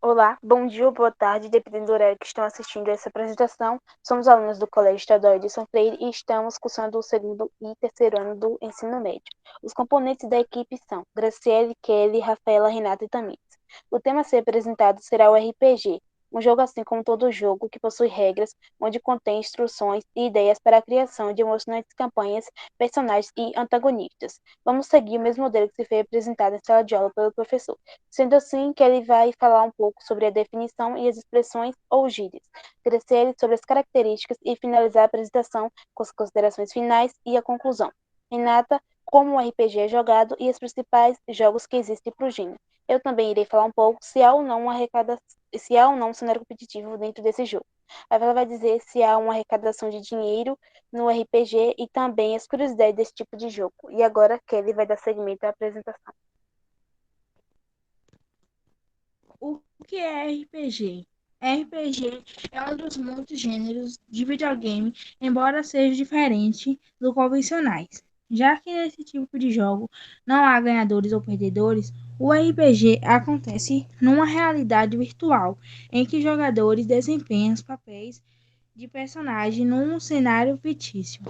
Olá, bom dia ou boa tarde, dependendo do horário que estão assistindo essa apresentação. Somos alunos do Colégio Estadual Edson Freire e estamos cursando o segundo e terceiro ano do ensino médio. Os componentes da equipe são Graciele, Kelly, Rafaela, Renata e Tamires. O tema a ser apresentado será o RPG, um jogo assim como todo jogo que possui regras, onde contém instruções e ideias para a criação de emocionantes campanhas, personagens e antagonistas. Vamos seguir o mesmo modelo que se foi apresentado em sala de aula pelo professor. Sendo assim, que ele vai falar um pouco sobre a definição e as expressões ou gírias, Graciele sobre as características e finalizar a apresentação com as considerações finais e a conclusão. Renata, como o RPG é jogado e os principais jogos que existem para o gênero. Eu também irei falar um pouco se há ou não um cenário competitivo dentro desse jogo. Ela vai dizer se há uma arrecadação de dinheiro no RPG e também as curiosidades desse tipo de jogo. E agora Kelly vai dar seguimento à apresentação. O que é RPG? RPG é um dos muitos gêneros de videogame, embora seja diferente do convencionais. Já que nesse tipo de jogo não há ganhadores ou perdedores, o RPG acontece numa realidade virtual, em que jogadores desempenham os papéis de personagem num cenário fictício.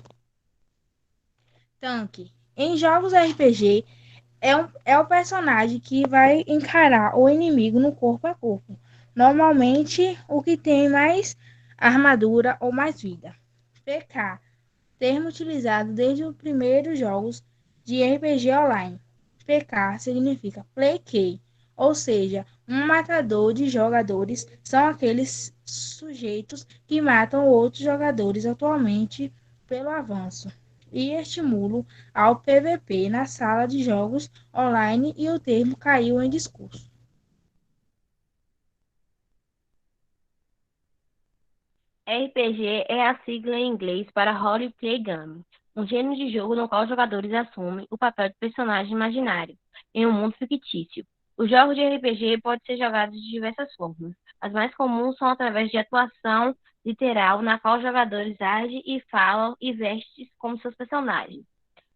Tanque. Em jogos RPG, é o personagem que vai encarar o inimigo no corpo a corpo. Normalmente, o que tem mais armadura ou mais vida. PK, termo utilizado desde os primeiros jogos de RPG online. PK significa Play Key, ou seja, um matador de jogadores são aqueles sujeitos que matam outros jogadores atualmente pelo avanço e estimulam ao PVP na sala de jogos online e o termo caiu em discurso. RPG é a sigla em inglês para Role Play Game, um gênero de jogo no qual os jogadores assumem o papel de personagem imaginário em um mundo fictício. Os jogos de RPG podem ser jogados de diversas formas. As mais comuns são através de atuação literal, na qual os jogadores agem e falam e vestem como seus personagens.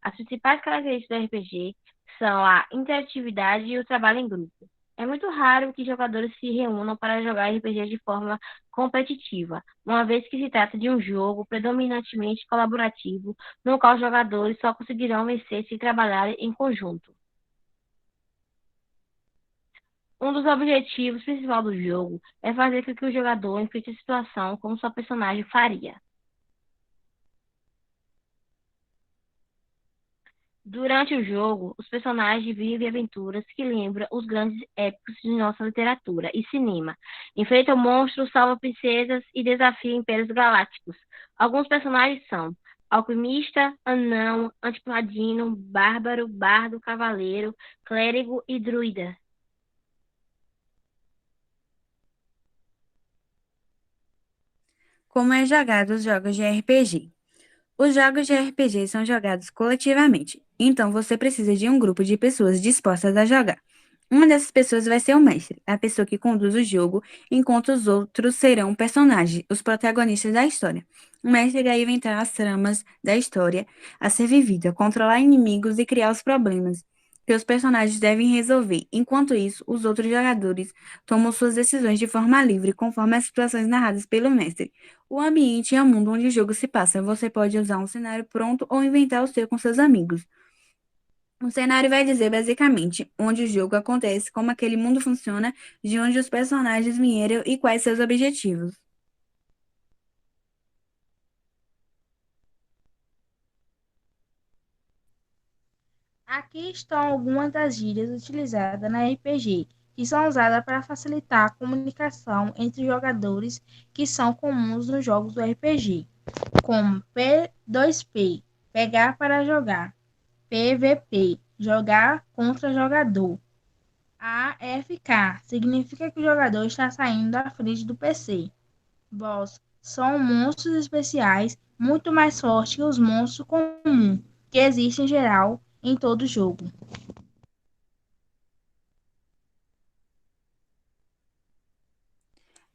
As principais características do RPG são a interatividade e o trabalho em grupo. É muito raro que jogadores se reúnam para jogar RPG de forma competitiva, uma vez que se trata de um jogo predominantemente colaborativo, no qual os jogadores só conseguirão vencer se trabalharem em conjunto. Um dos objetivos principais do jogo é fazer com que o jogador enfrente a situação como sua personagem faria. Durante o jogo, os personagens vivem aventuras que lembram os grandes épicos de nossa literatura e cinema. Enfrentam monstros, salvam princesas e desafiam impérios galácticos. Alguns personagens são alquimista, anão, antipaladino, bárbaro, bardo, cavaleiro, clérigo e druida. Como é jogado os jogos de RPG? Os jogos de RPG são jogados coletivamente, então você precisa de um grupo de pessoas dispostas a jogar. Uma dessas pessoas vai ser o mestre, a pessoa que conduz o jogo, enquanto os outros serão personagens, os protagonistas da história. O mestre irá inventar as tramas da história a ser vivida, controlar inimigos e criar os problemas que os personagens devem resolver. Enquanto isso, os outros jogadores tomam suas decisões de forma livre, conforme as situações narradas pelo mestre. O ambiente é o mundo onde o jogo se passa. Você pode usar um cenário pronto ou inventar o seu com seus amigos. O cenário vai dizer basicamente onde o jogo acontece, como aquele mundo funciona, de onde os personagens vieram e quais seus objetivos. Aqui estão algumas das gírias utilizadas na RPG, que são usadas para facilitar a comunicação entre jogadores que são comuns nos jogos do RPG, como P2P, pegar para jogar, PVP, jogar contra jogador. AFK significa que o jogador está saindo da frente do PC. Boss são monstros especiais muito mais fortes que os monstros comuns, que existem em geral em todo jogo.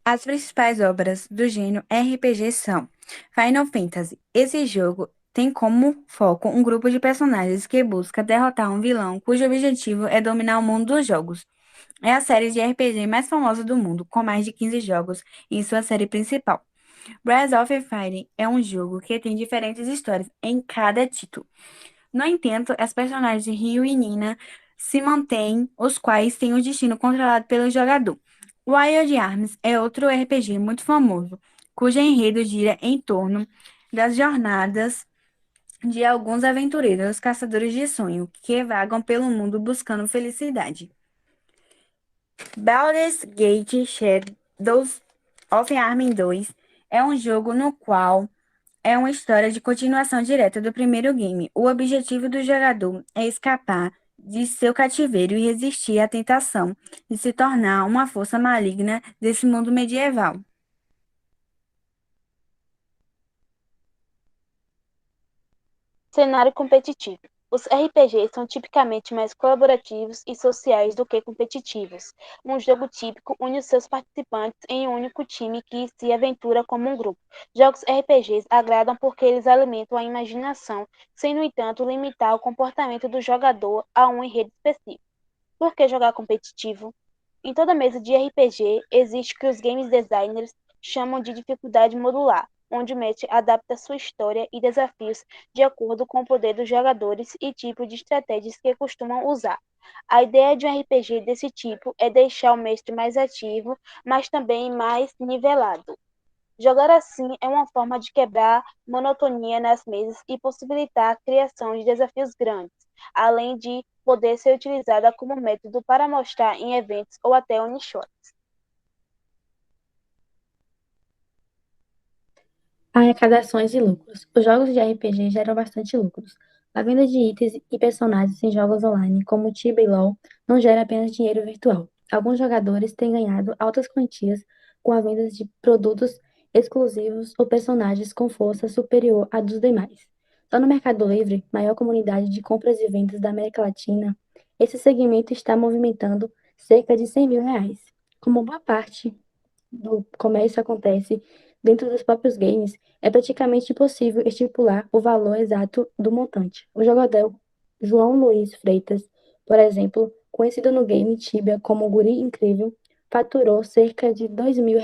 As principais obras do gênero RPG são Final Fantasy. Esse jogo tem como foco um grupo de personagens que busca derrotar um vilão cujo objetivo é dominar o mundo dos jogos. É a série de RPG mais famosa do mundo, com mais de 15 jogos em sua série principal. Breath of Fire é um jogo que tem diferentes histórias em cada título. No entanto, as personagens de Ryu e Nina se mantêm, os quais têm o destino controlado pelo jogador. Wild Arms é outro RPG muito famoso, cujo enredo gira em torno das jornadas de alguns aventureiros caçadores de sonho que vagam pelo mundo buscando felicidade. Baldur's Gate Shadows of Armin 2 é um jogo no qual é uma história de continuação direta do primeiro game. O objetivo do jogador é escapar de seu cativeiro e resistir à tentação de se tornar uma força maligna desse mundo medieval. Cenário competitivo. Os RPGs são tipicamente mais colaborativos e sociais do que competitivos. Um jogo típico une os seus participantes em um único time que se aventura como um grupo. Jogos RPGs agradam porque eles alimentam a imaginação, sem, no entanto, limitar o comportamento do jogador a um enredo específico. Por que jogar competitivo? Em toda mesa de RPG existe o que os game designers chamam de dificuldade modular, onde o mestre adapta sua história e desafios de acordo com o poder dos jogadores e tipo de estratégias que costumam usar. A ideia de um RPG desse tipo é deixar o mestre mais ativo, mas também mais nivelado. Jogar assim é uma forma de quebrar monotonia nas mesas e possibilitar a criação de desafios grandes, além de poder ser utilizada como método para mostrar em eventos ou até one-shots. Arrecadações e lucros. Os jogos de RPG geram bastante lucros. A venda de itens e personagens em jogos online, como Tibia e LoL, não gera apenas dinheiro virtual. Alguns jogadores têm ganhado altas quantias com a venda de produtos exclusivos ou personagens com força superior à dos demais. Só no Mercado Livre, maior comunidade de compras e vendas da América Latina, esse segmento está movimentando cerca de R$ 100 mil. Como boa parte do comércio acontece dentro dos próprios games, é praticamente impossível estipular o valor exato do montante. O jogador João Luiz Freitas, por exemplo, conhecido no game Tibia como o Guri Incrível, faturou cerca de R$ 2 mil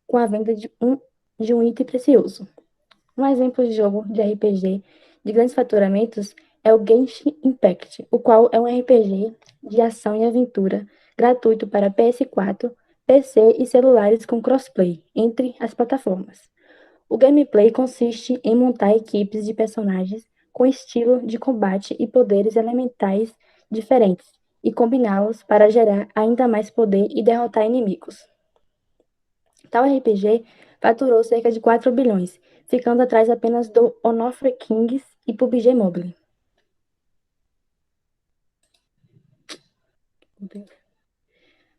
com a venda de um item precioso. Um exemplo de jogo de RPG de grandes faturamentos é o Genshin Impact, o qual é um RPG de ação e aventura gratuito para PS4, PC e celulares com crossplay entre as plataformas. O gameplay consiste em montar equipes de personagens com estilo de combate e poderes elementais diferentes e combiná-los para gerar ainda mais poder e derrotar inimigos. Tal RPG faturou cerca de 4 bilhões, ficando atrás apenas do Onofre Kings e PUBG Mobile.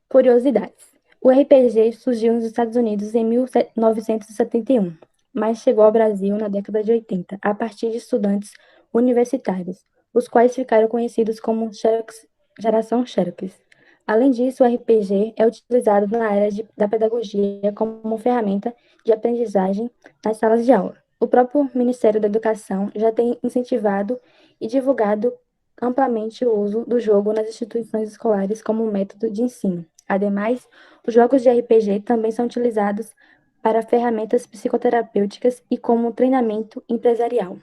Curiosidades. O RPG surgiu nos Estados Unidos em 1971, mas chegou ao Brasil na década de 80, a partir de estudantes universitários, os quais ficaram conhecidos como Geração Xerox. Além disso, o RPG é utilizado na área da pedagogia como ferramenta de aprendizagem nas salas de aula. O próprio Ministério da Educação já tem incentivado e divulgado amplamente o uso do jogo nas instituições escolares como método de ensino. Ademais, os jogos de RPG também são utilizados para ferramentas psicoterapêuticas e como treinamento empresarial.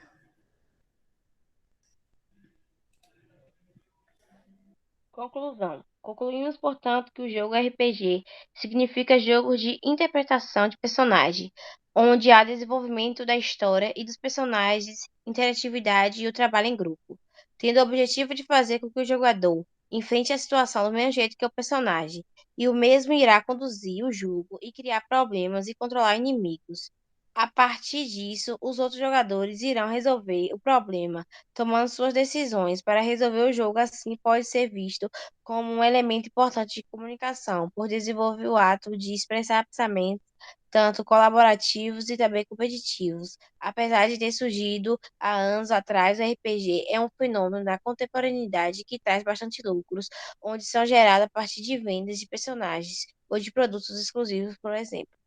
Conclusão. Concluímos, portanto, que o jogo RPG significa jogo de interpretação de personagem, onde há desenvolvimento da história e dos personagens, interatividade e o trabalho em grupo, tendo o objetivo de fazer com que o jogador enfrente a situação do mesmo jeito que o personagem, e o mesmo irá conduzir o jogo e criar problemas e controlar inimigos. A partir disso, os outros jogadores irão resolver o problema, tomando suas decisões para resolver o jogo. Assim, pode ser visto como um elemento importante de comunicação, por desenvolver o ato de expressar pensamentos, tanto colaborativos e também competitivos. Apesar de ter surgido há anos atrás, o RPG é um fenômeno da contemporaneidade que traz bastante lucros, onde são gerados a partir de vendas de personagens ou de produtos exclusivos, por exemplo.